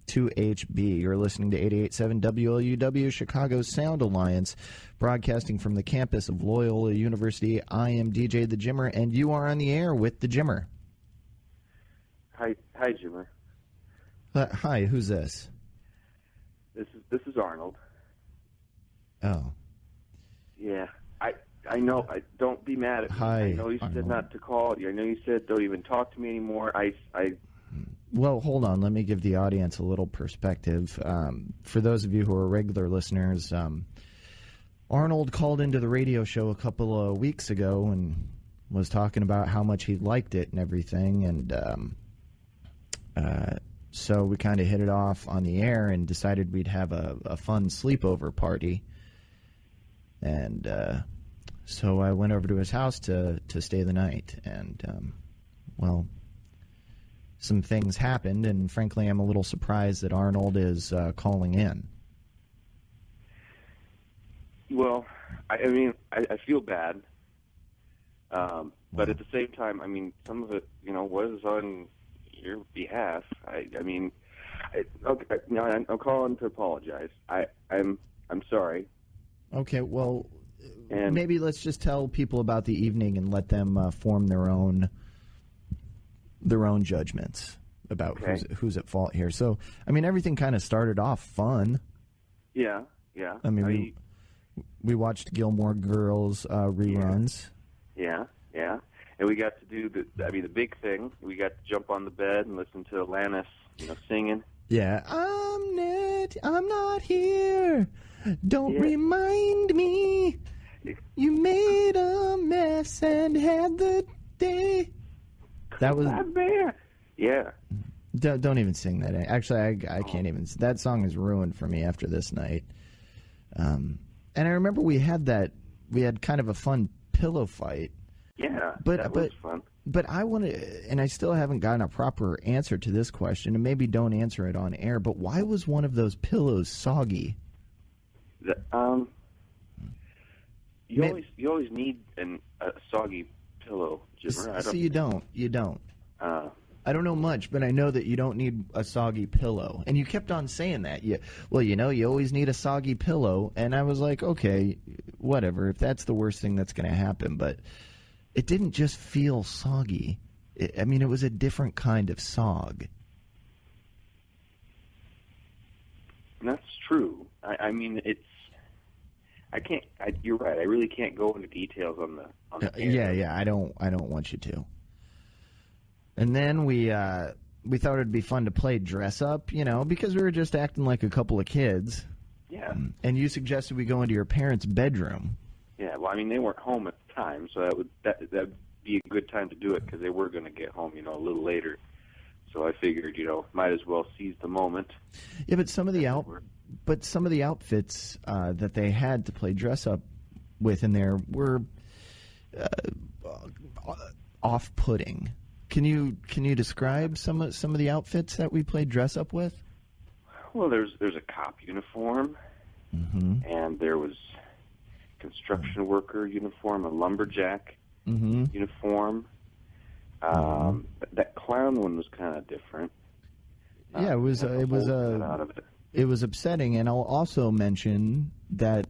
2HB. You're listening to 88.7 WLUW, Chicago's Sound Alliance, broadcasting from the campus of Loyola University. I am DJ the Jimmer, and you are on the air with the Jimmer. Hi, Jimmer. Hi, who's this? This is Arnold. Oh. Yeah, I know. Don't be mad at me. Hi, I know you Arnold. said not to call. I know you said don't even talk to me anymore. Well, hold on. Let me give the audience a little perspective. For those of you who are regular listeners, Arnold called into the radio show a couple of weeks ago and was talking about how much he liked it and everything. And so we kind of hit it off on the air and decided we'd have a fun sleepover party. And so I went over to his house to stay the night. And, well, some things happened, and frankly, I'm a little surprised that Arnold is calling in. Well, I feel bad, but at the same time, I mean, some of it, was on your behalf. I'm calling to apologize. I'm sorry. Okay, well, and maybe let's just tell people about the evening and let them form their own judgments about who's at fault here. So, I mean, everything kind of started off fun. Yeah. I mean, we watched Gilmore Girls reruns. Yeah. And we got to do the big thing. We got to jump on the bed and listen to Alanis, singing. Yeah. I'm not here. Don't remind me. You made a mess and had the day. That was there. Yeah. Don't even sing that. Actually, I can't even. That song is ruined for me after this night. And I remember we had kind of a fun pillow fight. Yeah, that was fun. But I want to, and I still haven't gotten a proper answer to this question, and maybe don't answer it on air, but why was one of those pillows soggy? You always need a soggy pillow, Jimmer. So you don't. I don't know much, but I know that you don't need a soggy pillow. And you kept on saying that. You always need a soggy pillow. And I was like, okay, whatever, if that's the worst thing that's going to happen. But it didn't just feel soggy. It was a different kind of sog. That's true. You're right. I really can't go into details on the Yeah. I don't want you to. And then we thought it'd be fun to play dress up, because we were just acting like a couple of kids. Yeah. And you suggested we go into your parents' bedroom. Yeah. Well, they weren't home at the time, so that'd be a good time to do it because they were going to get home, a little later. So I figured, might as well seize the moment. Yeah, but some of the outfits that they had to play dress up with in there were off-putting. Can you describe some of the outfits that we played dress up with? Well, there's a cop uniform, and there was construction worker uniform, a lumberjack uniform. That clown one was kind of different. Yeah, it was upsetting, and I'll also mention that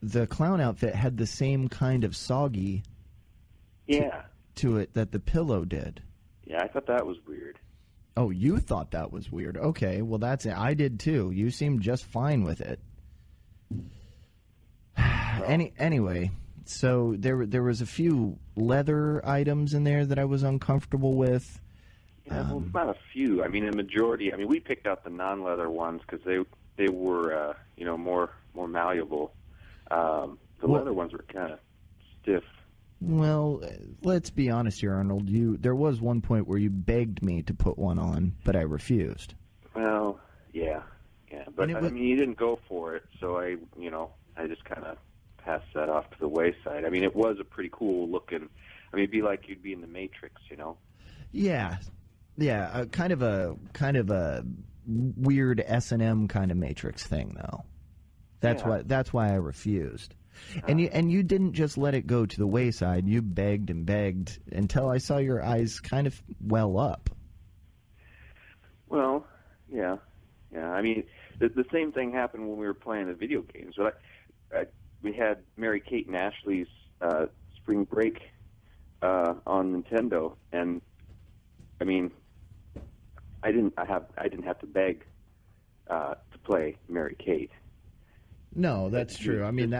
the clown outfit had the same kind of soggy to it that the pillow did. Yeah, I thought that was weird. Oh, you thought that was weird. Okay, well, that's it. I did too. You seemed just fine with it. Anyway, so there was a few leather items in there that I was uncomfortable with. Yeah, well, not a few. A majority. We picked out the non-leather ones because they were more malleable. The leather ones were kind of stiff. Well, let's be honest here, Arnold. There was one point where you begged me to put one on, but I refused. Well, yeah, but you didn't go for it, so I just kind of passed that off to the wayside. It was a pretty cool looking. It'd be like you'd be in the Matrix, Yeah, kind of a weird S&M kind of Matrix thing, though. That's why I refused. And you didn't just let it go to the wayside. You begged and begged until I saw your eyes kind of well up. Well, yeah. Yeah. I mean, the same thing happened when we were playing the video games. But we had Mary Kate and Ashley's Spring Break on Nintendo, and I mean, I didn't have to beg to play Mary Kate. No, that's true. I mean,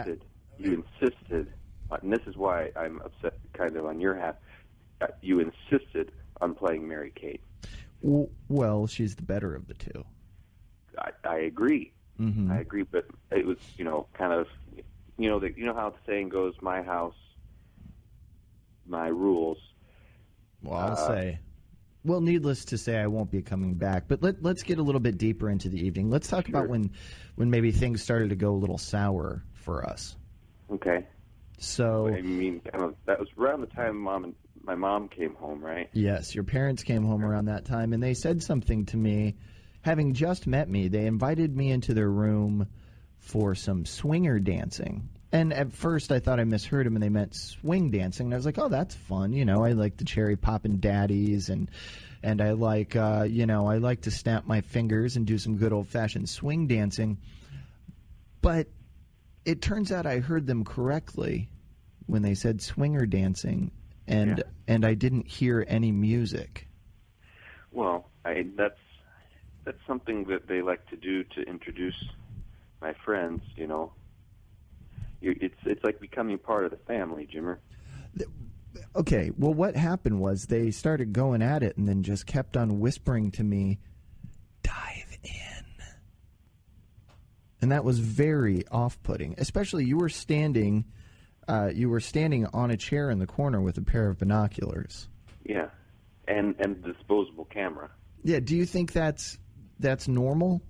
you insisted, and this is why I'm upset, kind of on your half. You insisted on playing Mary Kate. Well, she's the better of the two. I agree. Mm-hmm. I agree, but it was, kind of, you know how the saying goes, my house, my rules. Well, I'll say. Well, needless to say, I won't be coming back. But let's get a little bit deeper into the evening. Let's talk about when maybe things started to go a little sour for us. Okay. So I mean, that was around the time my mom came home, right? Yes, your parents came home around that time, and they said something to me. Having just met me, they invited me into their room for some swinger dancing. And at first, I thought I misheard them, and they meant swing dancing. And I was like, "Oh, that's fun." I like the cherry poppin' daddies, and I like, I like to snap my fingers and do some good old fashioned swing dancing. But it turns out I heard them correctly when they said swinger dancing, and I didn't hear any music. Well, that's something that they like to do to introduce my friends. It's like becoming part of the family, Jimmer. Okay, well, what happened was they started going at it and then just kept on whispering to me, "Dive in." And that was very off-putting, especially you were standing on a chair in the corner with a pair of binoculars. Yeah, and a disposable camera. Yeah, do you think that's normal?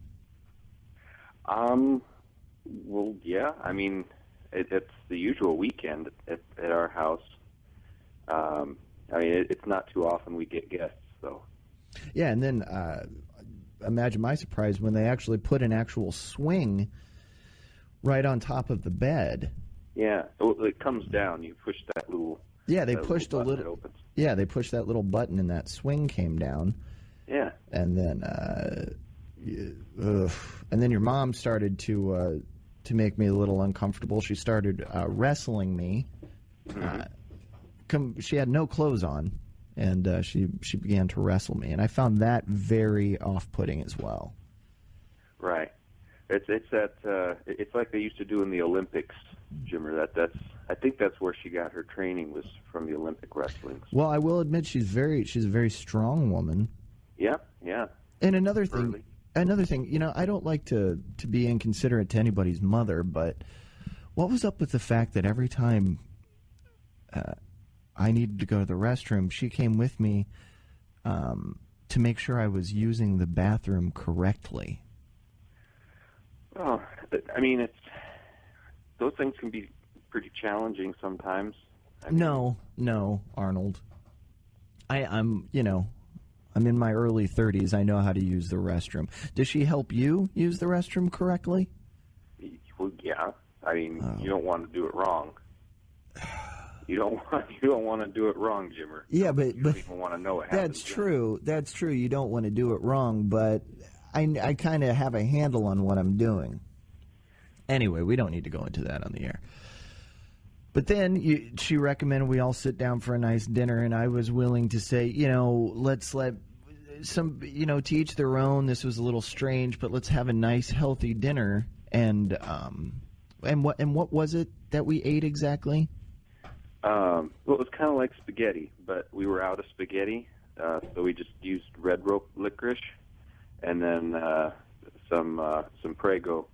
Well, yeah. I mean, it's the usual weekend at our house. I mean, it's not too often we get guests, though. Yeah, and then imagine my surprise when they actually put an actual swing right on top of the bed. Yeah, it comes down. You push that little. Yeah, they pushed a little. Opens. Yeah, they pushed that little button, and that swing came down. Yeah, and then your mom started to make me a little uncomfortable. She started wrestling me. Mm-hmm. She had no clothes on, and she began to wrestle me, and I found that very off-putting as well. Right. It's like they used to do in the Olympics, Jimmer. I think that's where she got her training, was from the Olympic wrestling. Well, I will admit she's a very strong woman. Yeah. And another thing, I don't like to be inconsiderate to anybody's mother, but what was up with the fact that every time I needed to go to the restroom, she came with me to make sure I was using the bathroom correctly? Well, I mean, those things can be pretty challenging sometimes. No, Arnold. I'm in my early 30s. I know how to use the restroom. Does she help you use the restroom correctly? Well, yeah. I mean, you don't want to do it wrong. You don't want to do it wrong, Jimmer. Yeah, but you don't even want to know what happens. That's true. That's true. You don't want to do it wrong, but I kind of have a handle on what I'm doing. Anyway, we don't need to go into that on the air. But then she recommended we all sit down for a nice dinner, and I was willing to say, let's let some, to each their own. This was a little strange, but let's have a nice, healthy dinner. And what was it that we ate exactly? Well, it was kind of like spaghetti, but we were out of spaghetti, so we just used red rope licorice, and then some Prego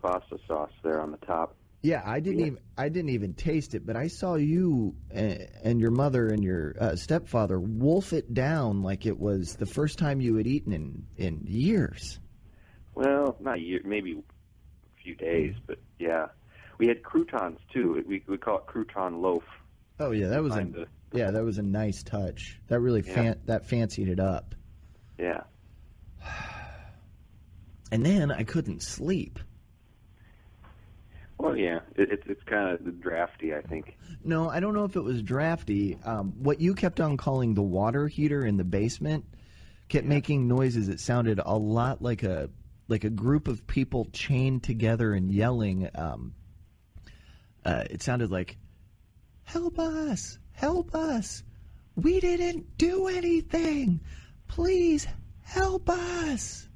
pasta sauce there on the top. Yeah, I didn't even taste it, but I saw you and your mother and your stepfather wolf it down like it was the first time you had eaten in years. Well, not years, maybe a few days, but yeah. We had croutons too. We call it crouton loaf. Oh yeah, that was a nice touch. That really that fancied it up. Yeah. And then I couldn't sleep. Well, yeah, it's kind of drafty, I think. No, I don't know if it was drafty. What you kept on calling the water heater in the basement kept making noises. It sounded a lot like a group of people chained together and yelling. It sounded like, "Help us! Help us! We didn't do anything! Please help us!"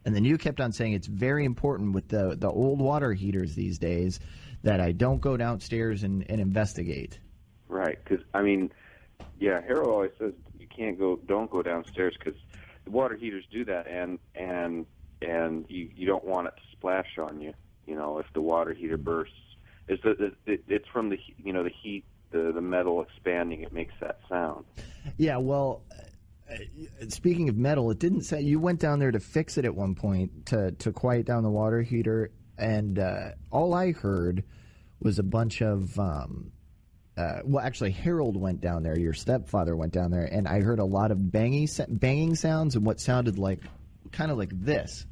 And then you kept on saying it's very important with the old water heaters these days that I don't go downstairs and investigate. Right, because, Harold always says don't go downstairs because the water heaters do that, and you don't want it to splash on you, if the water heater bursts. It's from the heat, the metal expanding, it makes that sound. Yeah, well, speaking of metal, it didn't say you went down there to fix it at one point to quiet down the water heater, and all I heard was a bunch of actually Harold went down there, your stepfather went down there, and I heard a lot of banging sounds and what sounded like kind of like this,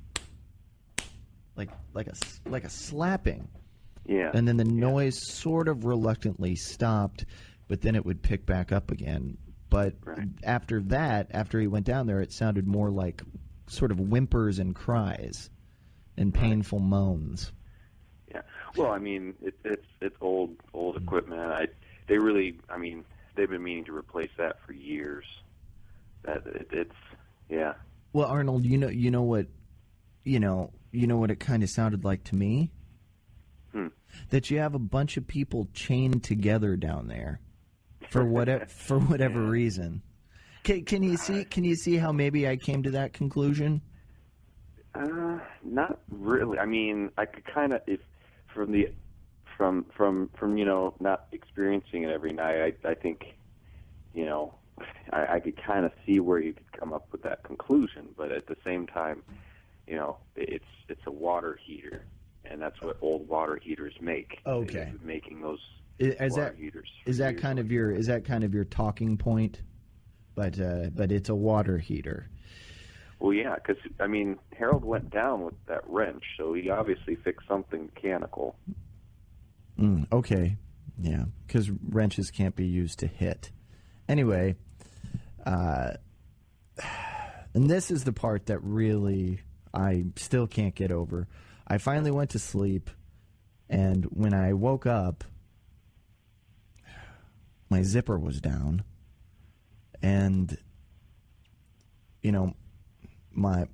like a slapping. Yeah. And then the noise sort of reluctantly stopped, but then it would pick back up again. But after he went down there, it sounded more like sort of whimpers and cries and painful moans. Yeah. Well, it's old equipment. They've been meaning to replace that for years. Well, Arnold, you know what it kind of sounded like to me? That you have a bunch of people chained together down there for whatever reason. Can you see how maybe I came to that conclusion? Not really. I could kind of, if from not experiencing it every night, I think I could kind of see where you could come up with that conclusion, but at the same time, it's a water heater. And that's what old water heaters make. Okay, making those water heaters. Is that kind of your talking point? But it's a water heater. Well, yeah, because Harold went down with that wrench, so he obviously fixed something mechanical. Okay, yeah, because wrenches can't be used to hit. Anyway, and this is the part that really I still can't get over. I finally went to sleep, and when I woke up, my zipper was down, and my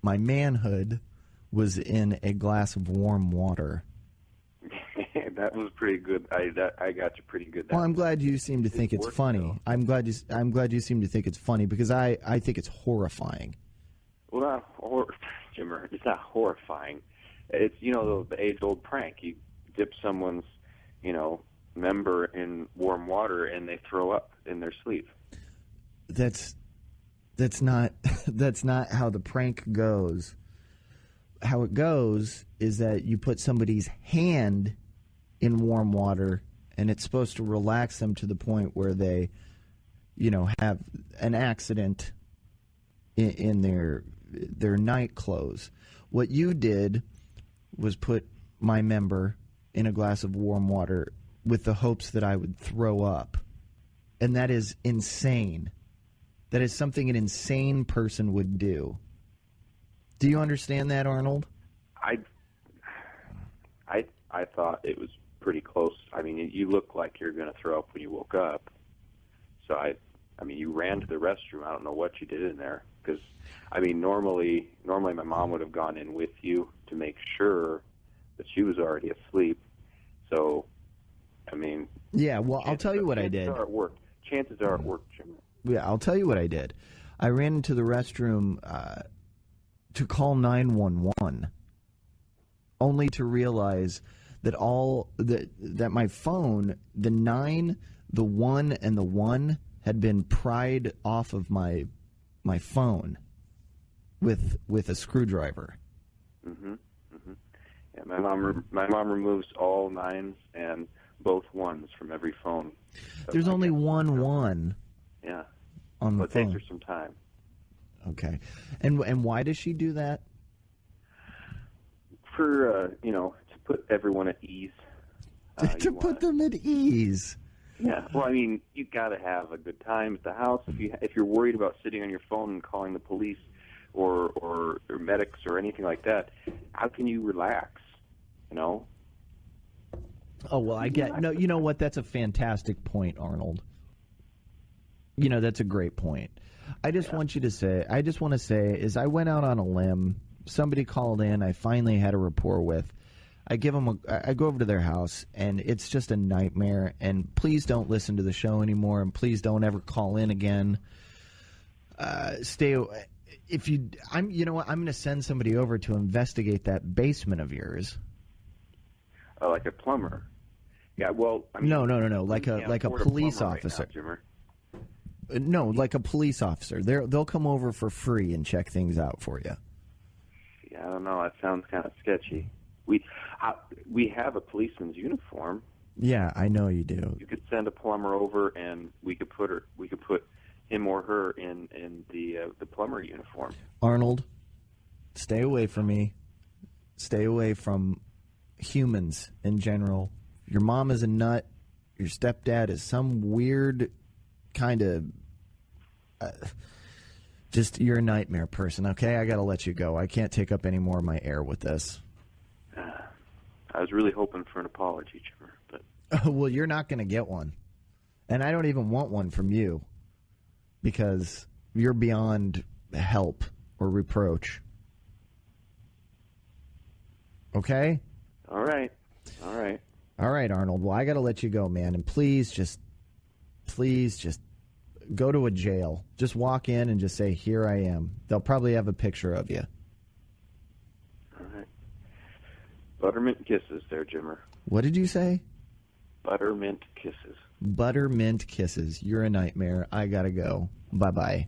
manhood was in a glass of warm water. That was pretty good. I got you pretty good. Well, I'm glad you seem to think it's funny. Though. I'm glad you seem to think it's funny because I think it's horrifying. Well, Jimmer, it's not horrifying. It's the age-old prank. You dip someone's member in warm water and they throw up in their sleep. That's not how the prank goes. How it goes is that you put somebody's hand in warm water and it's supposed to relax them to the point where they have an accident in their night clothes. What you did was put my member in a glass of warm water with the hopes that I would throw up. And that is insane. That is something an insane person would do. Do you understand that, Arnold? I thought it was pretty close. You look like you're going to throw up when you woke up. So you ran to the restroom. I don't know what you did in there. Because, normally my mom would have gone in with you to make sure that she was already asleep. So, yeah, well, I'll tell you what I did. Chances are it worked, Jim. Yeah, I'll tell you what I did. I ran into the restroom to call 911, only to realize that that my phone, the 9, the 1, and the 1 had been pried off of my phone with a screwdriver. Mm-hmm. Mm-hmm. Yeah, my mom removes all 9s and both 1s from every phone. There's only one 1. Yeah. On the phone. It takes her some time. Okay. And why does she do that? For to put everyone at ease. To put them at ease. Yeah, well, I mean, you got to have a good time at the house. If you're worried about sitting on your phone and calling the police or medics or anything like that, how can you relax? You know? Oh, well, I get... No, you know what? That's a fantastic point, Arnold. You know, that's a great point. I just want to say is I went out on a limb. Somebody called in. I finally had a rapport with. I go over to their house, and it's just a nightmare. And please don't listen to the show anymore, and please don't ever call in again. You know what? I'm going to send somebody over to investigate that basement of yours. Like a plumber. Yeah, well, I mean, no. Like a police officer. Right now, no, like a police officer. They'll come over for free and check things out for you. Yeah, I don't know. That sounds kind of sketchy. We have a policeman's uniform. Yeah, I know you do. You could send a plumber over, and we could put him or her in the plumber uniform. Arnold, stay away from me. Stay away from humans in general. Your mom is a nut. Your stepdad is some weird kind of just you're a nightmare person. Okay, I got to let you go. I can't take up any more of my air with this. I was really hoping for an apology, Jimmer, but well, you're not going to get one, and I don't even want one from you because you're beyond help or reproach. Okay? All right, Arnold. Well, I got to let you go, man, and please just go to a jail. Just walk in and just say, "Here I am." They'll probably have a picture of you. All right. Buttermint kisses there, Jimmer. What did you say? Buttermint kisses. Buttermint kisses. You're a nightmare. I gotta go. Bye-bye.